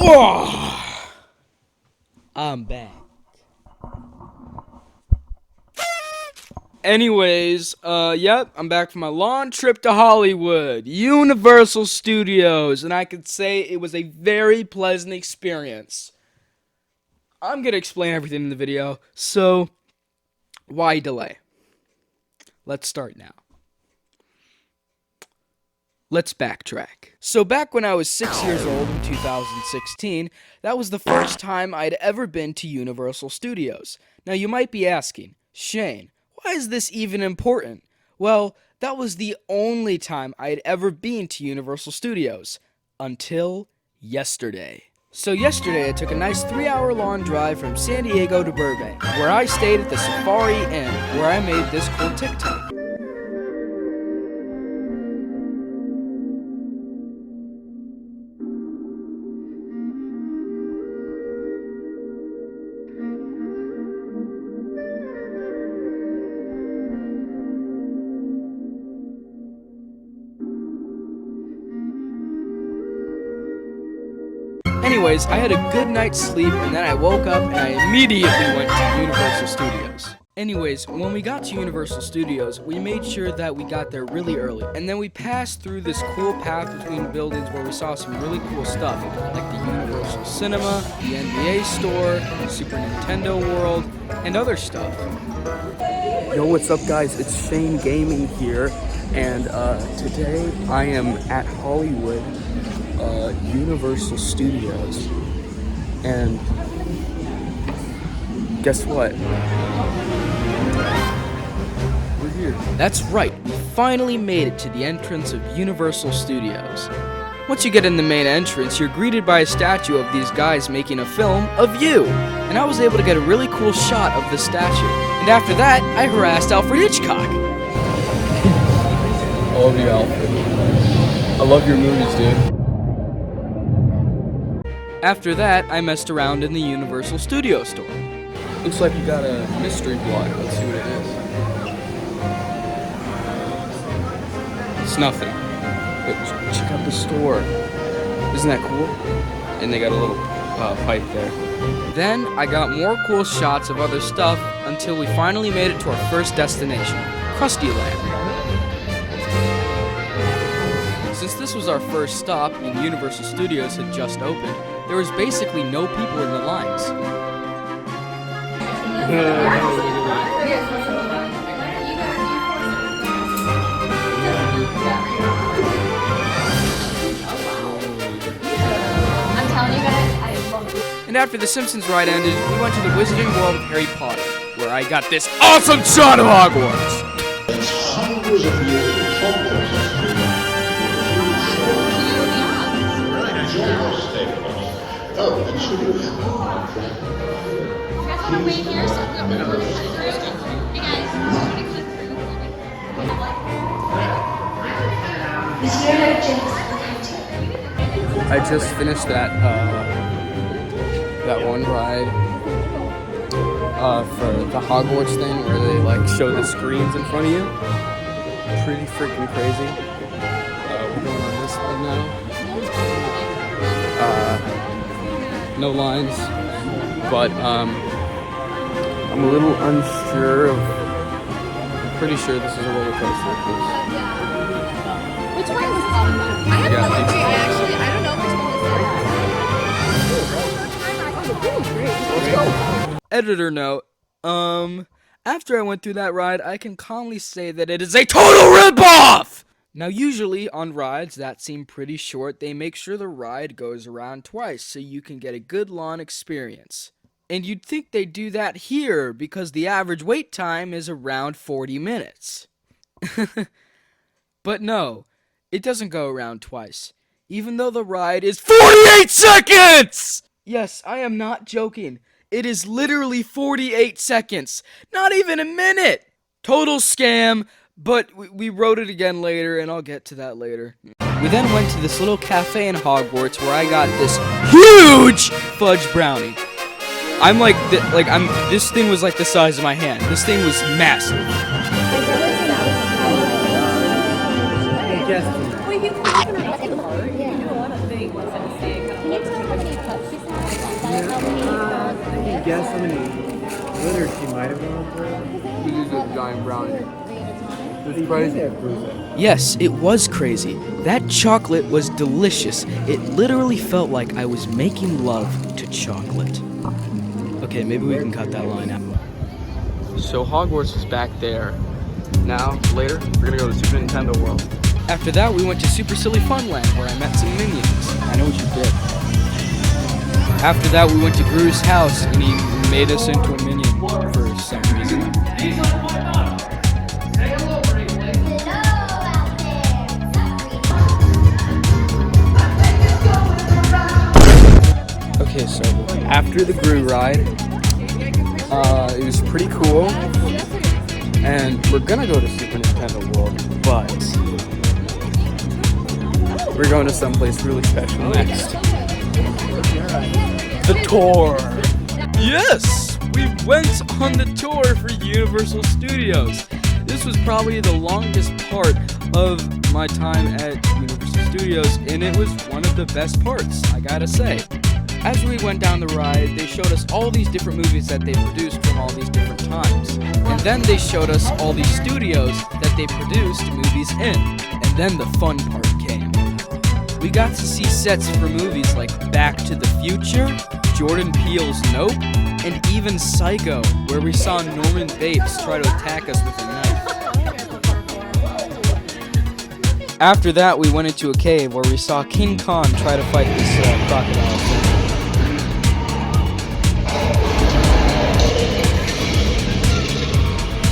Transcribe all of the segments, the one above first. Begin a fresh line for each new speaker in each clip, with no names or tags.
Oh, I'm back. Anyways, yep, I'm back from my long trip to Hollywood, Universal Studios, and I could say it was a very pleasant experience. I'm gonna explain everything in the video, so why delay? Let's start now. Let's backtrack. So back when I was 6 years old in 2016, that was the first time I'd ever been to Universal Studios. Now you might be asking, Shane, why is this even important? Well, that was the only time I had ever been to Universal Studios. Until yesterday. So yesterday I took a nice 3-hour-long drive from San Diego to Burbank, where I stayed at the Safari Inn, where I made this cool TikTok. Anyways, I had a good night's sleep, and then I woke up and I immediately went to Universal Studios. Anyways, when we got to Universal Studios, we made sure that we got there really early. And then we passed through this cool path between buildings where we saw some really cool stuff, like the Universal Cinema, the NBA store, Super Nintendo World, and other stuff.
Yo, what's up guys? It's Shane Gaming here, and today I am at Hollywood Universal Studios, and guess what? We're here.
That's right, we finally made it to the entrance of Universal Studios. Once you get in the main entrance, you're greeted by a statue of these guys making a film of you. And I was able to get a really cool shot of the statue. And after that, I harassed Alfred Hitchcock.
I love you, Alfred. I love your movies, dude.
After that, I messed around in the Universal Studio store.
Looks like you got a mystery block. Let's see what it is.
It's nothing.
But check out the store. Isn't that cool?
And they got a little pipe there. Then I got more cool shots of other stuff until we finally made it to our first destination, Krustyland. Since this was our first stop and Universal Studios had just opened, there was basically no people in the lines. And after the Simpsons ride ended, we went to the Wizarding World of Harry Potter, where I got this awesome shot of Hogwarts!
Hundreds of years of Hogwarts. Oh, and should we have
I just finished that one ride for the Hogwarts thing where they like show the screens in front of you. Pretty freaking crazy. We're going on this one now. No lines, but I'm a little unsure of. I'm pretty sure this is a roller coaster.
Which one is I have no idea. I don't know which one is
Editor note, after I went through that ride, I can calmly say that it is a total ripoff! Now usually on rides that seem pretty short, they make sure the ride goes around twice so you can get a good lawn experience. And you'd think they'd do that here because the average wait time is around 40 minutes. But no, it doesn't go around twice, even though the ride is 48 seconds! Yes, I am not joking. It is literally 48 seconds, not even a minute! Total scam. But we wrote it again later, and I'll get to that later. We then went to this little cafe in Hogwarts where I got this huge fudge brownie. This thing was like the size of my hand. This thing was massive.
Wait, you can open a lot of things.
Can you guess how many glitters she might have gone through?
This is a giant brownie. It's crazy.
Yes, it was crazy. That chocolate was delicious. It literally felt like I was making love to chocolate. Okay, maybe we can cut that line out.
So Hogwarts is back there. Now, later, we're gonna go to Super Nintendo World.
After that, we went to Super Silly Funland where I met some minions. I know what you did. After that, we went to Gru's house and he made us into a minion for some reason.
Okay, so after the Gru ride, it was pretty cool, and we're gonna go to Super Nintendo World, but we're going to someplace really special next. The tour!
Yes! We went on the tour for Universal Studios. This was probably the longest part of my time at Universal Studios, and it was one of the best parts, I gotta say. As we went down the ride, they showed us all these different movies that they produced from all these different times. And then they showed us all these studios that they produced movies in. And then the fun part came. We got to see sets for movies like Back to the Future, Jordan Peele's Nope, and even Psycho, where we saw Norman Bates try to attack us with a knife. After that, we went into a cave where we saw King Kong try to fight this crocodile thing.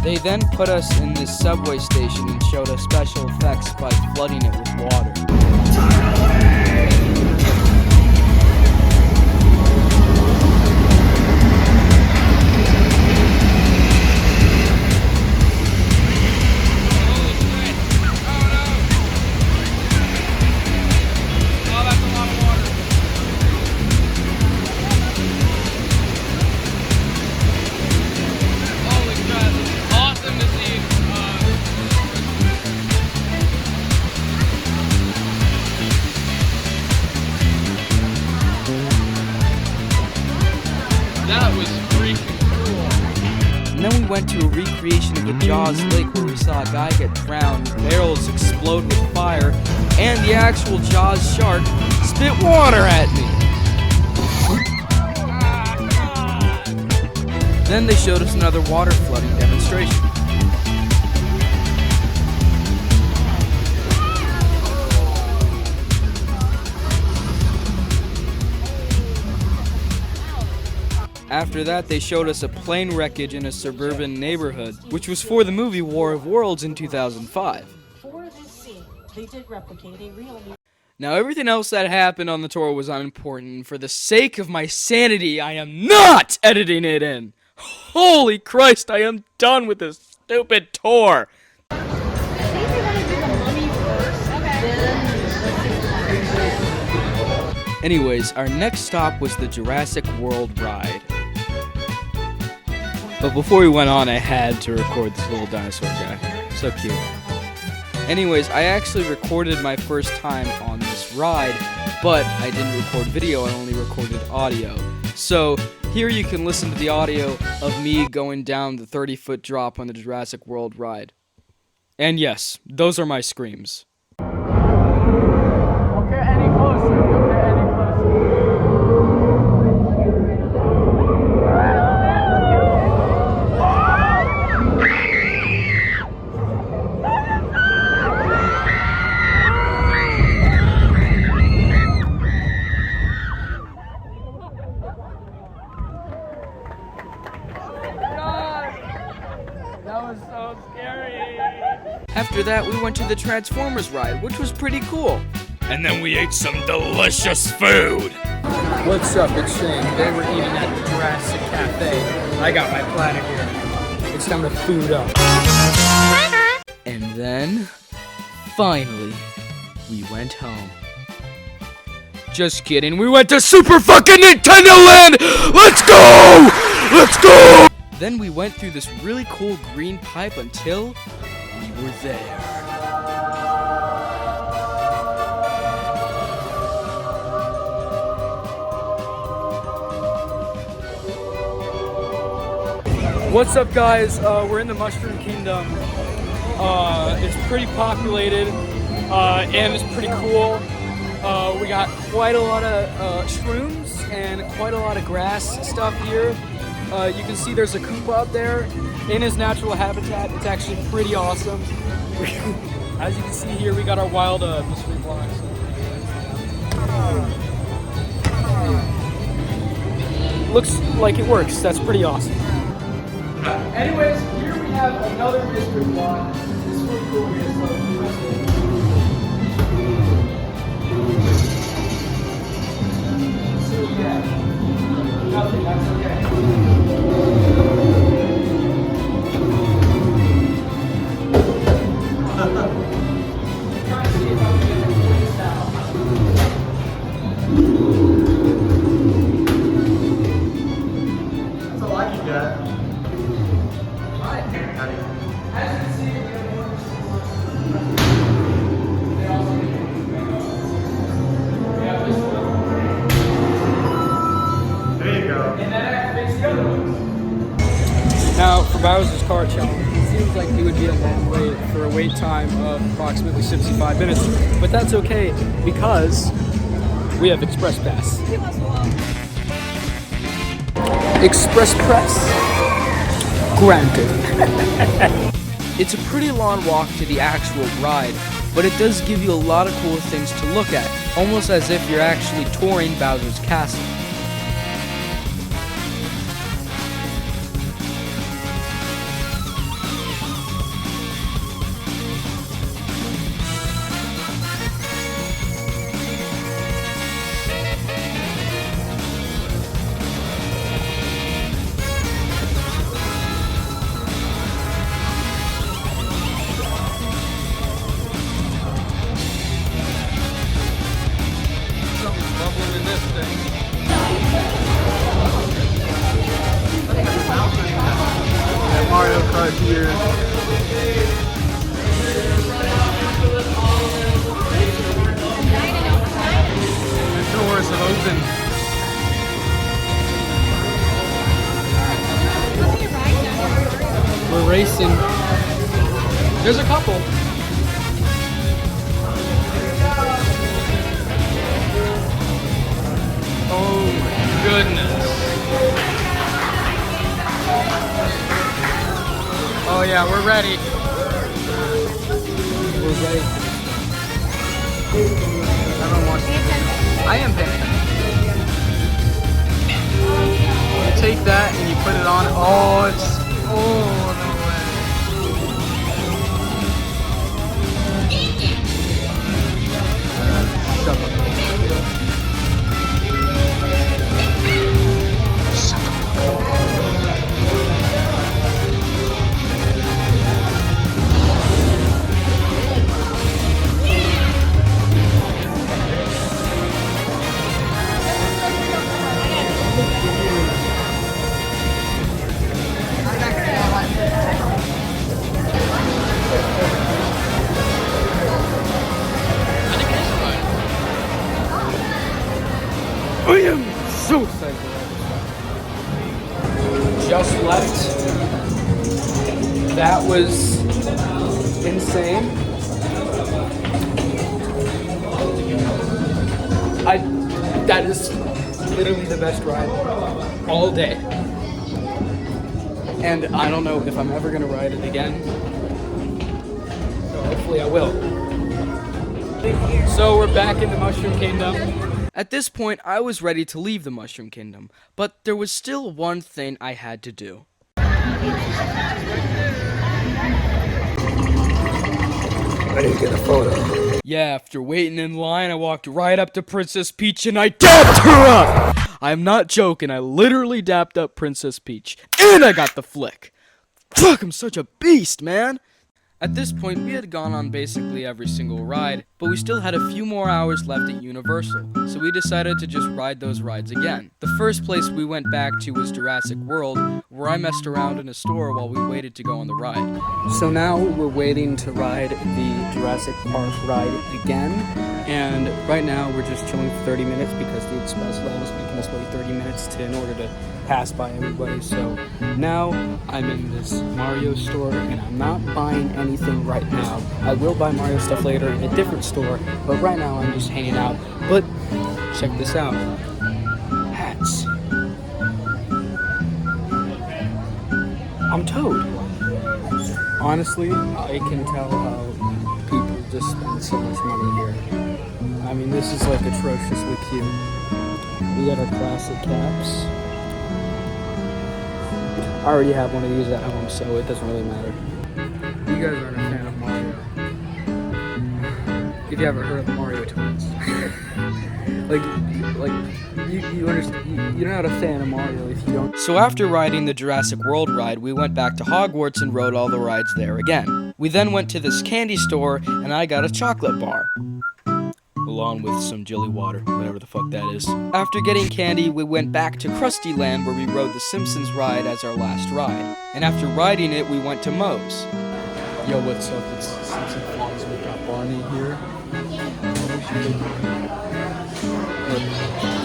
They then put us in this subway station and showed us special effects by flooding it with water.
That was freaking cool.
And then we went to a recreation of the Jaws Lake where we saw a guy get drowned, barrels explode with fire, and the actual Jaws shark spit water at me. Then they showed us another water flooding demonstration. After that, they showed us a plane wreckage in a suburban neighborhood, which was for the movie War of Worlds in 2005.
For this scene, they did replicate a real.
Now, everything else that happened on the tour was unimportant. For the sake of my sanity, I am not editing it in. Holy Christ, I am done with this stupid tour.
I think we want to do the mummy first. Okay.
Anyways, our next stop was the Jurassic World ride. But before we went on, I had to record this little dinosaur guy. So cute. Anyways, I actually recorded my first time on this ride, but I didn't record video, I only recorded audio. So here you can listen to the audio of me going down the 30-foot drop on the Jurassic World ride. And yes, those are my screams. After that, we went to the Transformers ride, which was pretty cool. And then we ate some delicious food.
What's up? It's Shane. Today we're eating at the Jurassic Cafe. I got my platter here. It's time to food up.
And then, finally, we went home. Just kidding, we went to Super fucking Nintendo Land! Let's go! Let's go! Then we went through this really cool green pipe until we were there.
What's up, guys? We're in the Mushroom Kingdom. It's pretty populated and it's pretty cool. We got quite a lot of shrooms and quite a lot of grass stuff here. You can see there's a koopa up there in his natural habitat. It's actually pretty awesome. As you can see here, we got our wild mystery blocks. Looks like it works. That's pretty awesome. Anyways, here we have another mystery block. This is really cool here. So yeah, nothing. That's okay. Trying to see if I can get this down.
That's all I can get. There you go.
And that activates the other one. Now, for Bowser's Kart Challenge, it seems like it would be a long wait for a wait time of approximately 65 minutes, but that's okay because we have Express Pass. Express Press. Granted.
It's a pretty long walk to the actual ride, but it does give you a lot of cool things to look at, almost as if you're actually touring Bowser's Castle.
Mario Kart here. The doors have opened. We're racing. There's a couple. Oh my goodness. Oh yeah, we're ready. We're ready. Everyone wants to. I am paying. You take that and you put it on. Oh, it's. Oh, no way. Shut up. I am so excited. Just left. That was insane. That is literally the best ride all day. And I don't know if I'm ever gonna ride it again. So hopefully I will. So we're back in the Mushroom Kingdom.
At this point, I was ready to leave the Mushroom Kingdom, but there was still one thing I had to do.
I didn't get a photo.
Yeah, after waiting in line, I walked right up to Princess Peach and I dapped her up! I'm not joking, I literally dapped up Princess Peach. And I got the flick! Fuck, I'm such a beast, man! At this point, we had gone on basically every single ride, but we still had a few more hours left at Universal, so we decided to just ride those rides again. The first place we went back to was Jurassic World, where I messed around in a store while we waited to go on the ride.
So now we're waiting to ride the Jurassic Park ride again, and right now we're just chilling for 30 minutes because the express lane has been making us wait 30 minutes in order to pass by everybody. So now I'm in this Mario store and I'm not buying anything right now. I will buy Mario stuff later in a different store, but right now I'm just hanging out. But check this out. Hats. I'm Toad. Honestly, I can tell how people just spend so much money here. I mean, this is like atrociously cute. We got our classic caps. I already have one of these at home, so it doesn't really matter. You guys aren't a fan of Mario. If you haven't heard of the Mario twins. you understand, you're not a fan of Mario if you don't.
So after riding the Jurassic World ride, we went back to Hogwarts and rode all the rides there again. We then went to this candy store and I got a chocolate bar, along with some jelly water, whatever the fuck that is. After getting candy, we went back to Krustyland where we rode the Simpsons ride as our last ride. And after riding it, we went to Moe's.
Yo, what's up? It's Simpson Vlogs. We've got Barney here.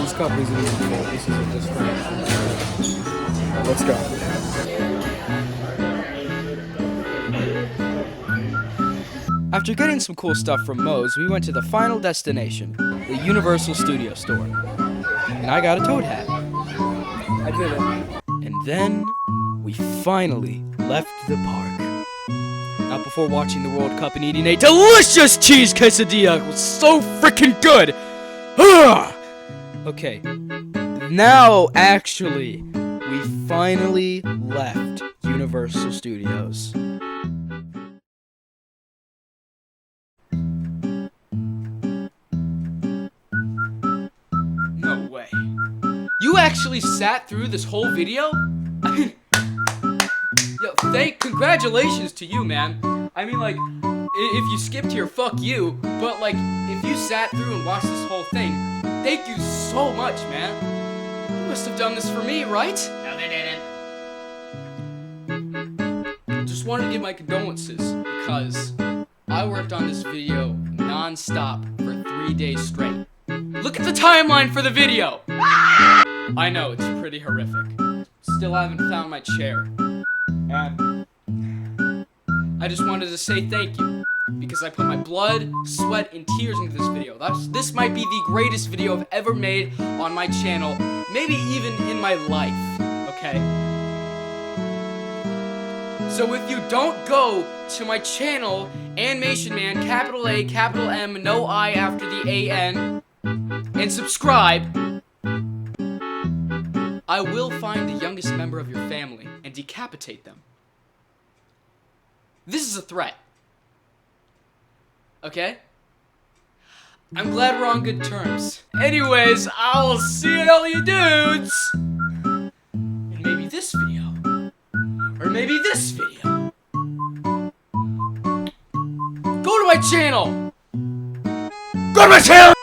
This cup isn't even full. This isn't just for let's go.
After getting some cool stuff from Moe's, we went to the final destination, the Universal Studio store. And I got a Toad hat.
I did it.
And then we finally left the park. Not before watching the World Cup and eating a delicious cheese quesadilla. It was so freaking good. Okay, now actually, we finally left Universal Studios. No way. You actually sat through this whole video? I mean, yo, congratulations to you, man. I mean, like, if you skipped here, fuck you. But, like, if you sat through and watched this whole thing, thank you so much, man. You must have done this for me, right?
No, they didn't.
Just wanted to give my condolences, because I worked on this video non-stop for 3 days straight. Look at the timeline for the video! I know, it's pretty horrific. Still haven't found my chair. And I just wanted to say thank you, because I put my blood, sweat, and tears into this video. This might be the greatest video I've ever made on my channel, maybe even in my life, okay? So if you don't go to my channel, Animation Man, capital A, capital M, no I after the A-N, and subscribe, I will find the youngest member of your family and decapitate them. This is a threat. Okay? I'm glad we're on good terms. Anyways, I'll see all you dudes in maybe this video. Or maybe this video. Go to my channel! Go to my channel!